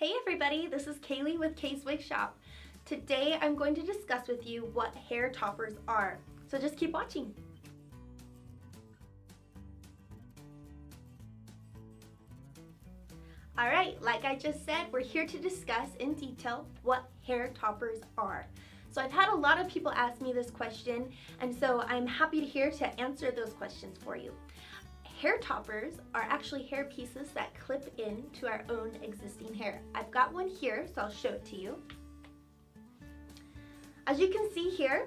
Hey everybody, this is Kaylee with Kay's Wig Shop. Today I'm going to discuss with you what hair toppers are, so just keep watching. Alright, like I just said, we're here to discuss in detail what hair toppers are. So I've had a lot of people ask me this question, and so I'm happy to answer those questions for you. Hair toppers are actually hair pieces that clip into our own existing hair. I've got one here, so I'll show it to you. As you can see here,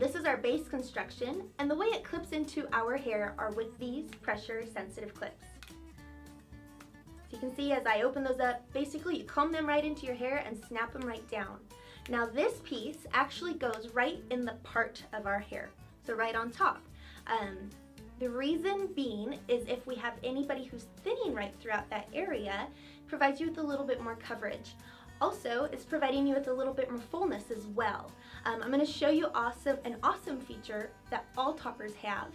this is our base construction, and the way it clips into our hair are with these pressure sensitive clips. So you can see as I open those up, basically you comb them right into your hair and snap them right down. Now this piece actually goes right in the part of our hair, so right on top. The reason being is if we have anybody who's thinning right throughout that area, it provides you with a little bit more coverage. Also, it's providing you with a little bit more fullness as well. I'm going to show you an awesome feature that all toppers have,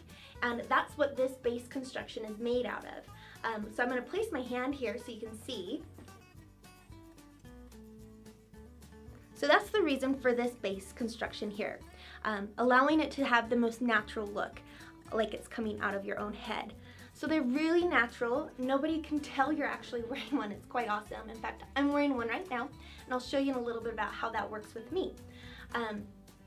and that's what this base construction is made out of. So I'm going to place my hand here so you can see. So that's the reason for this base construction here, allowing it to have the most natural look, like it's coming out of your own head. So they're really natural. Nobody can tell you're actually wearing one. It's quite awesome. In fact, I'm wearing one right now, and I'll show you in a little bit about how that works with me.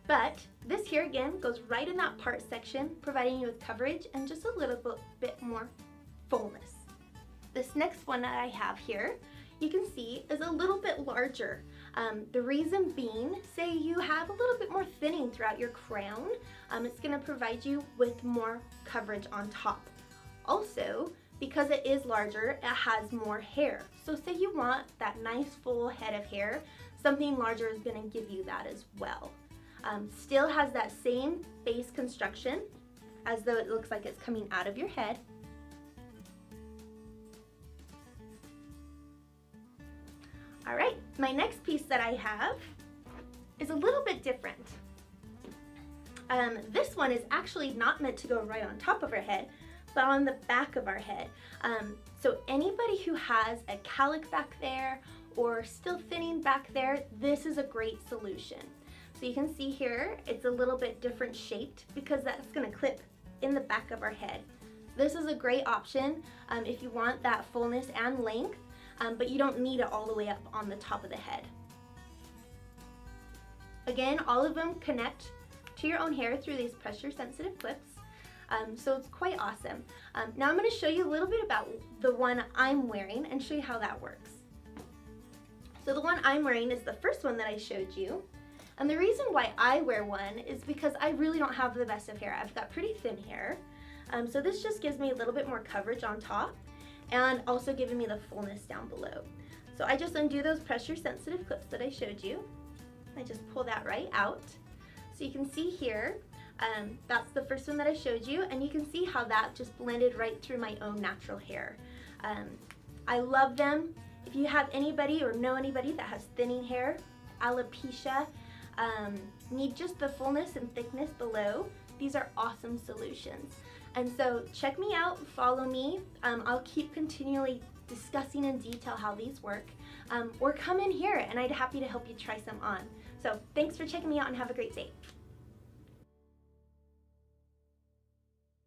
But this here again goes right in that part section, providing you with coverage and just a little bit more fullness. This next one that I have here, you can see, is a little bit larger. The reason being, say you have a little bit more thinning throughout your crown, it's going to provide you with more coverage on top. Also, because it is larger, it has more hair. So say you want that nice full head of hair, something larger is going to give you that as well. Still has that same base construction as though it looks like it's coming out of your head. Alright, my next piece that I have is a little bit different. This one is actually not meant to go right on top of our head, but on the back of our head. So anybody who has a cowlick back there or still thinning back there, this is a great solution. So you can see here, it's a little bit different shaped because that's going to clip in the back of our head. This is a great option if you want that fullness and length, but you don't need it all the way up on the top of the head. Again, all of them connect to your own hair through these pressure sensitive clips, so it's quite awesome. Now I'm going to show you a little bit about the one I'm wearing and show you how that works. So the one I'm wearing is the first one that I showed you, and the reason why I wear one is because I really don't have the best of hair. I've got pretty thin hair, so this just gives me a little bit more coverage on top and also giving me the fullness down below. So I just undo those pressure sensitive clips that I showed you. I just pull that right out. So you can see here, that's the first one that I showed you, and you can see how that just blended right through my own natural hair. I love them. If you have anybody or know anybody that has thinning hair, alopecia, need just the fullness and thickness below, these are awesome solutions. And so check me out, follow me. I'll keep continually discussing in detail how these work, or come in here and I'd be happy to help you try some on. So thanks for checking me out and have a great day.